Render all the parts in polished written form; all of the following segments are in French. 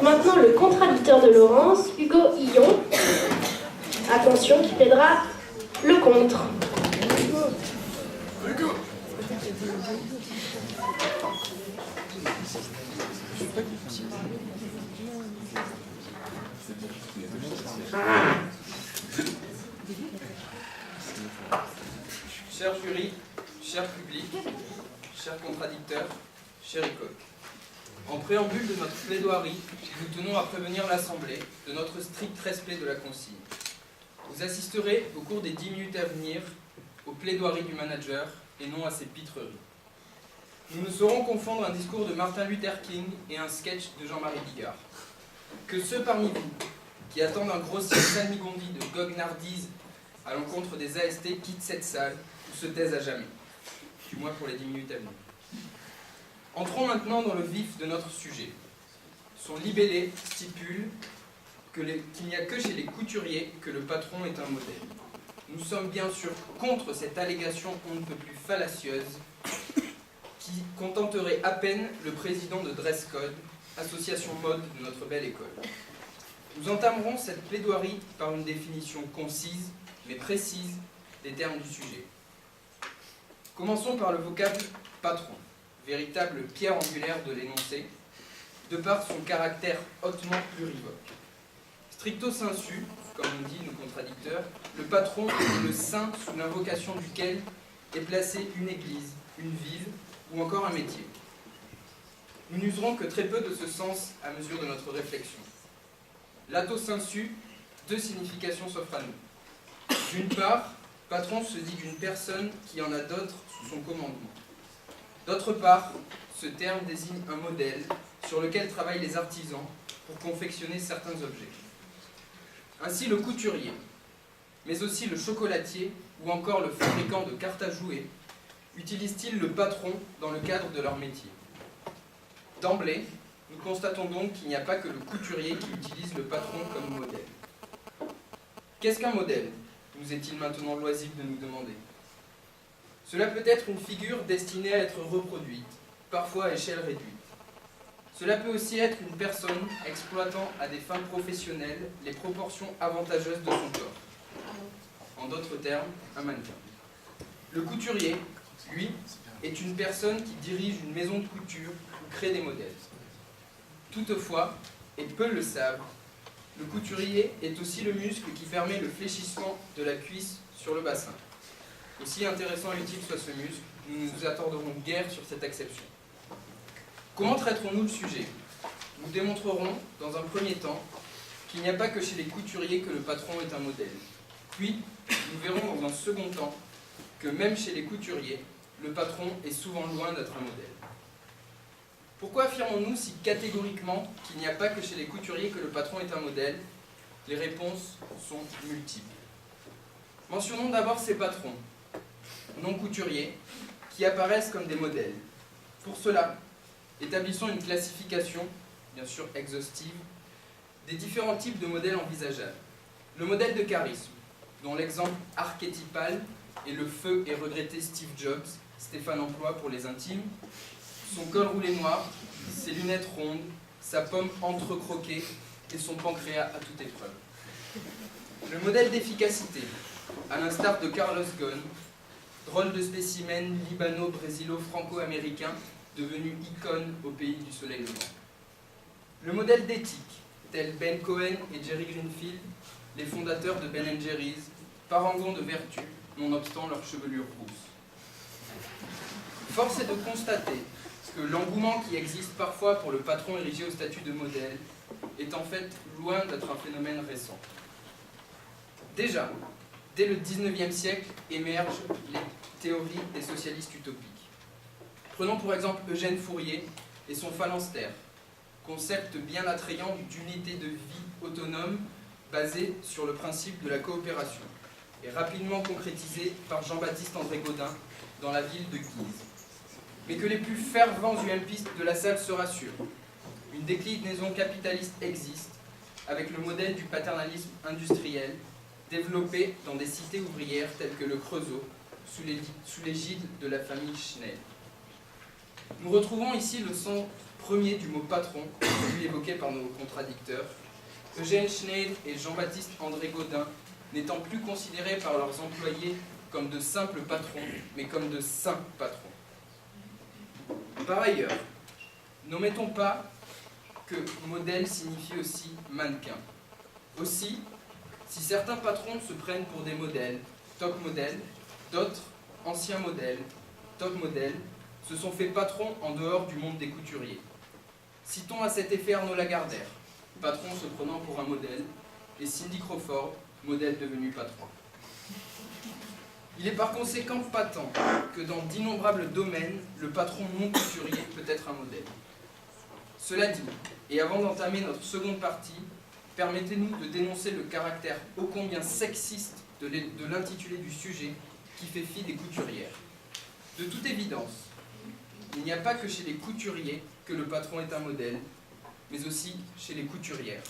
maintenant le contradicteur de Laurence, Hugo Hillon. Attention, qui plaidera le contre. Cher jury, cher public, chers contradicteurs, cher écoque. En préambule de notre plaidoirie, nous tenons à prévenir l'Assemblée de notre strict respect de la consigne. Vous assisterez au cours des 10 minutes à venir aux plaidoiries du manager et non à ses pitreries. Nous ne saurons confondre un discours de Martin Luther King et un sketch de Jean-Marie Bigard. Que ceux parmi vous qui attendent un grossier salmigondi de goguenardise à l'encontre des AST quittent cette salle ou se taisent à jamais. Du moins pour les 10 minutes à venir. Entrons maintenant dans le vif de notre sujet. Son libellé stipule qu'il n'y a que chez les couturiers que le patron est un modèle. Nous sommes bien sûr contre cette allégation on ne peut plus fallacieuse qui contenterait à peine le président de Dress Code, association mode de notre belle école. Nous entamerons cette plaidoirie par une définition concise mais précise des termes du sujet. Commençons par le vocable patron, véritable pierre angulaire de l'énoncé, de par son caractère hautement plurivoque. Stricto sensu, comme on dit nos contradicteurs, le patron est le saint sous l'invocation duquel est placée une église, une ville ou encore un métier. Nous n'userons que très peu de ce sens à mesure de notre réflexion. Lato sensu, deux significations s'offrent à nous. D'une part, patron se dit d'une personne qui en a d'autres sous son commandement. D'autre part, ce terme désigne un modèle sur lequel travaillent les artisans pour confectionner certains objets. Ainsi le couturier, mais aussi le chocolatier ou encore le fabricant de cartes à jouer, utilisent-ils le patron dans le cadre de leur métier. D'emblée, nous constatons donc qu'il n'y a pas que le couturier qui utilise le patron comme modèle. Qu'est-ce qu'un modèle ? Nous est-il maintenant loisible de nous demander. Cela peut être une figure destinée à être reproduite, parfois à échelle réduite. Cela peut aussi être une personne exploitant à des fins professionnelles les proportions avantageuses de son corps. En d'autres termes, un mannequin. Le couturier, lui, est une personne qui dirige une maison de couture ou crée des modèles. Toutefois, et peu le savent, le couturier est aussi le muscle qui permet le fléchissement de la cuisse sur le bassin. Aussi intéressant et utile soit ce muscle, nous ne nous attarderons guère sur cette acception. Comment traiterons-nous le sujet? Nous démontrerons, dans un premier temps, qu'il n'y a pas que chez les couturiers que le patron est un modèle. Puis, nous verrons dans un second temps que même chez les couturiers, le patron est souvent loin d'être un modèle. Pourquoi affirmons-nous si catégoriquement qu'il n'y a pas que chez les couturiers que le patron est un modèle? Les réponses sont multiples. Mentionnons d'abord ces patrons, non couturiers, qui apparaissent comme des modèles. Pour cela, établissons une classification, bien sûr exhaustive, des différents types de modèles envisageables. Le modèle de charisme, dont l'exemple archétypal est le feu et regretté Steve Jobs, Stéphane emploie pour les intimes, son col roulé noir, ses lunettes rondes, sa pomme entrecroquée et son pancréas à toute épreuve. Le modèle d'efficacité, à l'instar de Carlos Ghosn, drôle de spécimen libano-brésilo-franco-américain devenu icône au pays du soleil levant. Le modèle d'éthique, tel Ben Cohen et Jerry Greenfield, les fondateurs de Ben & Jerry's, parangons de vertu, nonobstant leur chevelure rousse. Force est de constater que l'engouement qui existe parfois pour le patron érigé au statut de modèle est en fait loin d'être un phénomène récent. Déjà, dès le XIXe siècle émergent les théories des socialistes utopiques. Prenons pour exemple Eugène Fourier et son phalanstère, concept bien attrayant d'unité de vie autonome basé sur le principe de la coopération, et rapidement concrétisé par Jean-Baptiste André Gaudin dans la ville de Guise. Mais que les plus fervents UMPistes de la salle se rassurent. Une déclinaison capitaliste existe, avec le modèle du paternalisme industriel, développé dans des cités ouvrières telles que le Creusot, sous l'égide de la famille Schnell. Nous retrouvons ici le premier du mot patron, celui évoqué par nos contradicteurs, Eugène Schneid et Jean-Baptiste André Gaudin n'étant plus considérés par leurs employés comme de simples patrons, mais comme de saints patrons. Par ailleurs, n'omettons pas que modèle signifie aussi mannequin. Aussi, si certains patrons se prennent pour des modèles, top modèles, d'autres, anciens modèles, top modèles, se sont fait patrons en dehors du monde des couturiers. Citons à cet effet Arnaud Lagardère, patron se prenant pour un modèle, et Cindy Crawford, modèle devenu patron. Il est par conséquent patent que dans d'innombrables domaines, le patron non couturier peut être un modèle. Cela dit, et avant d'entamer notre seconde partie, permettez-nous de dénoncer le caractère ô combien sexiste de l'intitulé du sujet qui fait fi des couturières. De toute évidence, il n'y a pas que chez les couturiers que le patron est un modèle, mais aussi chez les couturières.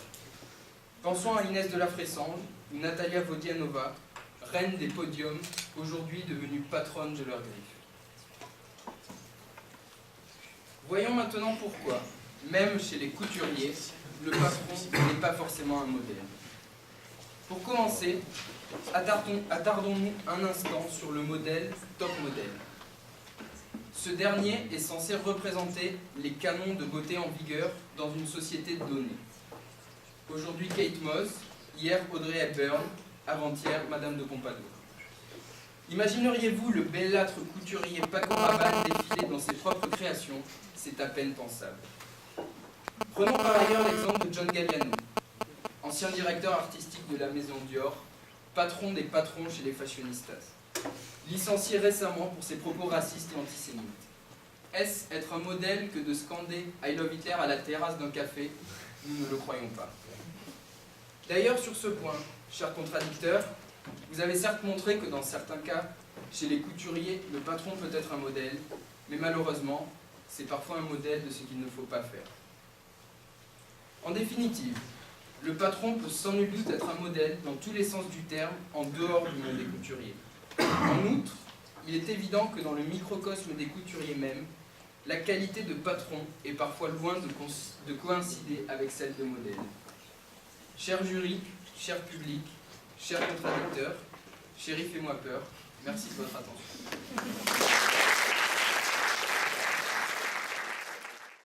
Pensons à Inès de la Fressange ou Natalia Vodianova, reine des podiums, aujourd'hui devenue patronne de leur griffe. Voyons maintenant pourquoi, même chez les couturiers, le patron n'est pas forcément un modèle. Pour commencer, attardons-nous un instant sur le modèle top modèle. Ce dernier est censé représenter les canons de beauté en vigueur dans une société donnée. Aujourd'hui Kate Moss, hier Audrey Hepburn, avant-hier Madame de Pompadour. Imagineriez-vous le bellâtre couturier Paco Rabanne défiler dans ses propres créations? C'est à peine pensable. Prenons par ailleurs l'exemple de John Galliano, ancien directeur artistique de la maison Dior, patron des patrons chez les fashionistas, licencié récemment pour ses propos racistes et antisémites. Est-ce être un modèle que de scander « I love Hitler » à la terrasse d'un café? Nous ne le croyons pas. D'ailleurs, sur ce point, chers contradicteurs, vous avez certes montré que dans certains cas, chez les couturiers, le patron peut être un modèle, mais malheureusement, c'est parfois un modèle de ce qu'il ne faut pas faire. En définitive, le patron peut sans nul doute être un modèle dans tous les sens du terme, en dehors du monde des couturiers. En outre, il est évident que dans le microcosme des couturiers même, la qualité de patron est parfois loin de coïncider avec celle de modèle. Cher jury, cher public, chers contradicteurs, chéri fais-moi peur, merci de votre attention.